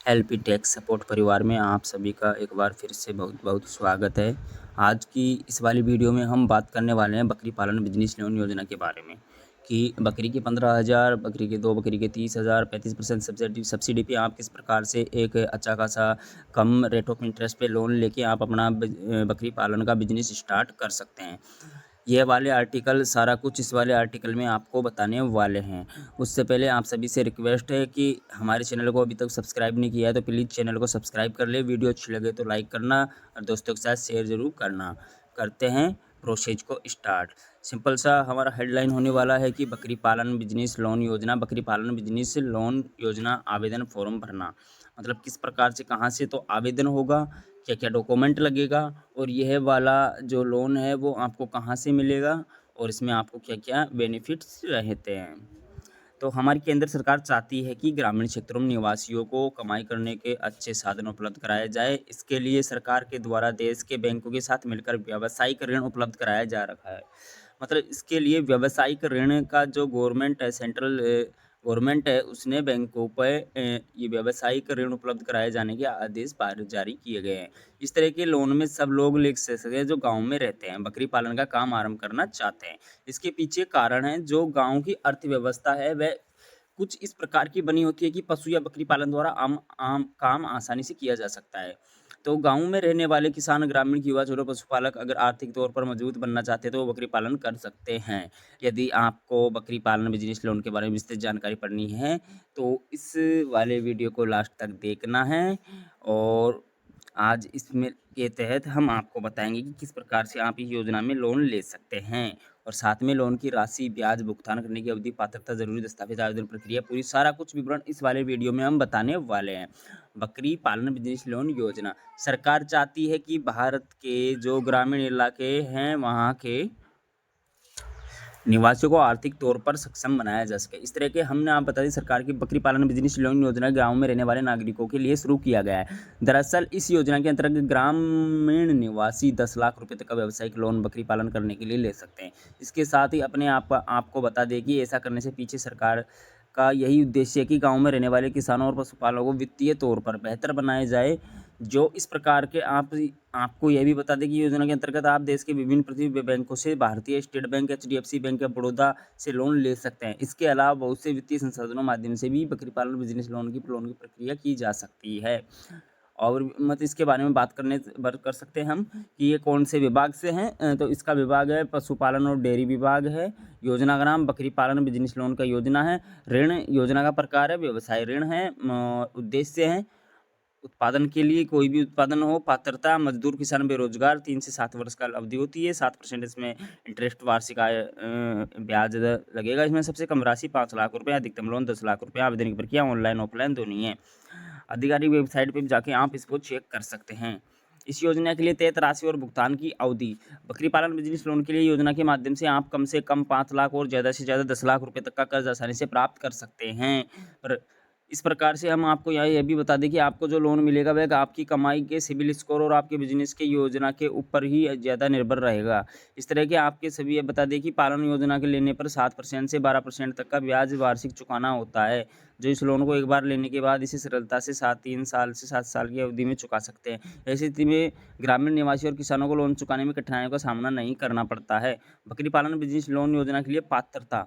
LP tech support परिवार में आप सभी का एक बार फिर से बहुत बहुत स्वागत है। आज की इस वाली वीडियो में हम बात करने वाले हैं बकरी पालन बिजनेस लोन योजना के बारे में कि बकरी के 15,000, बकरी के 2, बकरी के 30,000, 35% सब्सिडी पे आप किस प्रकार से एक अच्छा खासा कम रेट ऑफ इंटरेस्ट पे लोन लेके आप अपना बकरी पालन का बिजनेस स्टार्ट कर सकते हैं। ये वाले आर्टिकल सारा कुछ इस वाले आर्टिकल में आपको बताने वाले हैं। उससे पहले आप सभी से रिक्वेस्ट है कि हमारे चैनल को अभी तक सब्सक्राइब नहीं किया है तो प्लीज़ चैनल को सब्सक्राइब कर ले। वीडियो अच्छी लगे तो लाइक करना और दोस्तों के साथ शेयर ज़रूर करना। करते हैं प्रोसेस को स्टार्ट। सिंपल सा हमारा हेडलाइन होने वाला है कि बकरी पालन बिजनेस लोन योजना, बकरी पालन बिजनेस लोन योजना आवेदन फॉर्म भरना। मतलब किस प्रकार से, कहाँ से तो आवेदन होगा, क्या क्या डॉक्यूमेंट लगेगा और यह वाला जो लोन है वो आपको कहाँ से मिलेगा और इसमें आपको क्या क्या बेनिफिट्स रहते हैं। तो हमारी केंद्र सरकार चाहती है कि ग्रामीण क्षेत्रों में निवासियों को कमाई करने के अच्छे साधन उपलब्ध कराए जाए। इसके लिए सरकार के द्वारा देश के बैंकों के साथ मिलकर व्यावसायिक ऋण उपलब्ध कराया जा रहा है। मतलब इसके लिए व्यावसायिक ऋण का जो गवर्नमेंट है, सेंट्रल गवर्नमेंट है, उसने बैंकों पर ये व्यावसायिक ऋण उपलब्ध कराए जाने के आदेश जारी किए गए हैं। इस तरह के लोन में सब लोग ले सकते हैं जो गांव में रहते हैं, बकरी पालन का काम आरंभ करना चाहते हैं। इसके पीछे कारण है, जो गांव की अर्थव्यवस्था है वह कुछ इस प्रकार की बनी होती है कि पशु या बकरी पालन द्वारा आम आम काम आसानी से किया जा सकता है। तो गांव में रहने वाले किसान, ग्रामीण युवा, छोटे पशुपालक अगर आर्थिक तौर पर मजबूत बनना चाहते हैं तो वो बकरी पालन कर सकते हैं। यदि आपको बकरी पालन बिजनेस लोन के बारे में विस्तृत जानकारी पढ़नी है तो इस वाले वीडियो को लास्ट तक देखना है। और आज इसमें के तहत हम आपको बताएंगे कि किस प्रकार से आप इस योजना में लोन ले सकते हैं और साथ में लोन की राशि, ब्याज, भुगतान करने की अवधि, पात्रता, जरूरी दस्तावेज, आवेदन प्रक्रिया, पूरी सारा कुछ विवरण इस वाले वीडियो में हम बताने वाले हैं। बकरी पालन बिजनेस लोन योजना सरकार चाहती है कि भारत के जो ग्रामीण इलाके हैं वहाँ के निवासियों को आर्थिक तौर पर सक्षम बनाया जा सके। इस तरह के हमने आप बता दी सरकार की बकरी पालन बिजनेस लोन योजना गांव में रहने वाले नागरिकों के लिए शुरू किया गया है। दरअसल इस योजना के अंतर्गत ग्रामीण निवासी 10 लाख रुपए तक का व्यावसायिक लोन बकरी पालन करने के लिए ले सकते हैं। इसके साथ ही अपने आपको बता दें कि ऐसा करने से पीछे सरकार का यही उद्देश्य है कि गाँव में रहने वाले किसानों और पशुपालकों को वित्तीय तौर पर बेहतर बनाया जाए। जो इस प्रकार के आपको यह भी बता दें कि योजना के अंतर्गत आप देश के विभिन्न प्रतिनिधि बैंकों से भारतीय स्टेट बैंक, एचडीएफसी बैंक या बड़ौदा से लोन ले सकते हैं। इसके अलावा बहुत से वित्तीय संसाधनों माध्यम से भी बकरी पालन बिजनेस लोन की प्रक्रिया की जा सकती है। और मत इसके बारे में बात कर सकते हैं हम कि ये कौन से विभाग से हैं। तो इसका विभाग है पशुपालन और डेयरी विभाग है। योजना का नाम बकरी पालन बिजनेस लोन का योजना है। ऋण योजना का प्रकार है व्यवसाय ऋण है। उद्देश्य है उत्पादन के लिए कोई भी उत्पादन हो। पात्रता मजदूर, किसान, बेरोजगार। 3 से 7 वर्ष का अवधि होती है। 7% इसमें इंटरेस्ट वार्षिक आय ब्याज लगेगा। इसमें सबसे कम राशि 5 लाख रुपये, अधिकतम लोन 10 लाख रुपये। आवेदन की प्रक्रिया ऑनलाइन ऑफलाइन दोनों ही है। आधिकारिक वेबसाइट पर जाके आप इसको चेक कर सकते हैं। इस योजना के लिए तय राशि और भुगतान की अवधि। बकरी पालन बिजनेस लोन के लिए योजना के माध्यम से कम 5 लाख और ज़्यादा से ज़्यादा 10 लाख रुपए तक का कर्ज आसानी से प्राप्त कर सकते हैं। पर इस प्रकार से हम आपको यहाँ यह भी बता दें कि आपको जो लोन मिलेगा वह आपकी कमाई के सिबिल स्कोर और आपके बिजनेस के योजना के ऊपर ही ज़्यादा निर्भर रहेगा। इस तरह के आपके सभी ये बता दें कि पालन योजना के लेने पर 7% से 12% तक का ब्याज वार्षिक चुकाना होता है। जो इस लोन को एक बार लेने के बाद इसे सरलता से 3 साल से 7 साल की अवधि में चुका सकते हैं। ऐसी स्थिति में ग्रामीण निवासी और किसानों को लोन चुकाने में कठिनाइयों का सामना नहीं करना पड़ता है। बकरी पालन बिजनेस लोन योजना के लिए पात्रता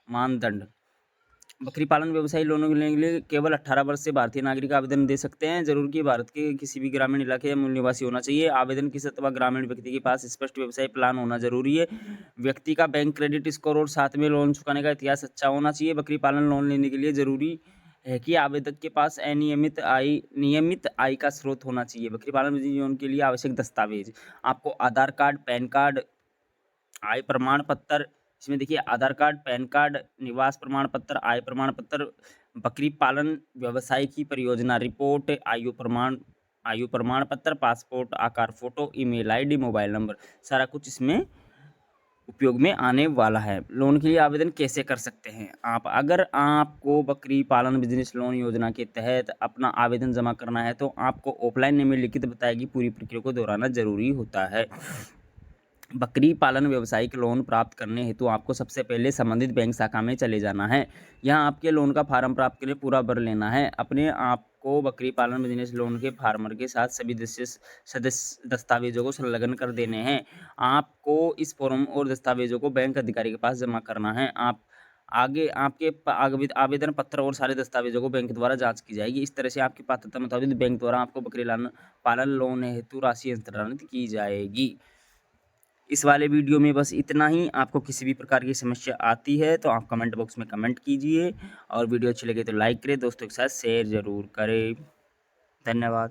मानदंड। बकरी पालन व्यवसायी लोन लेने के लिए केवल 18 वर्ष से भारतीय नागरिक आवेदन दे सकते हैं। जरूर कि भारत के किसी भी ग्रामीण इलाके या मूल निवासी होना चाहिए। आवेदन किस अथवा ग्रामीण व्यक्ति के पास स्पष्ट व्यवसाय प्लान होना जरूरी है। व्यक्ति का बैंक क्रेडिट स्कोर और साथ में लोन चुकाने का इतिहास अच्छा होना चाहिए। बकरी पालन लोन लेने के लिए जरूरी है कि आवेदक के पास नियमित आय का स्रोत होना चाहिए। बकरी पालन लोन के लिए आवश्यक दस्तावेज आपको आधार कार्ड, पैन कार्ड, आय प्रमाण पत्र। इसमें देखिए आधार कार्ड, पैन कार्ड, निवास प्रमाण पत्र, आय प्रमाण पत्र, बकरी पालन व्यवसाय की परियोजना रिपोर्ट, आयु प्रमाण पत्र, पासपोर्ट आकार photo, email ID, mobile number, सारा कुछ इसमें उपयोग में आने वाला है। लोन के लिए आवेदन कैसे कर सकते हैं आप? अगर आपको बकरी पालन बिजनेस लोन योजना के तहत अपना आवेदन जमा करना है तो आपको ऑफलाइन में लिखित बताएगी पूरी प्रक्रिया को दोहराना जरूरी होता है। बकरी पालन व्यवसायिक लोन प्राप्त करने हेतु आपको सबसे पहले संबंधित बैंक शाखा में चले जाना है। यहाँ आपके लोन का फॉर्म प्राप्त करके पूरा भर लेना है। अपने आप आपको बकरी पालन बिजनेस लोन के फार्मर के साथ सभी सदस्य दस्तावेजों को संलग्न कर देने हैं। आपको इस फॉर्म और दस्तावेजों को बैंक अधिकारी के पास जमा करना है। आगे आपके आवेदन पत्र और सारे दस्तावेजों को बैंक द्वारा जांच की जाएगी। इस तरह से आपकी पात्रता मुताबिक बैंक द्वारा आपको बकरी पालन लोन हेतु राशि अंतरित की जाएगी। इस वाले वीडियो में बस इतना ही। आपको किसी भी प्रकार की समस्या आती है तो आप कमेंट बॉक्स में कमेंट कीजिए और वीडियो अच्छी लगे तो लाइक करें, दोस्तों के साथ शेयर ज़रूर करें। धन्यवाद।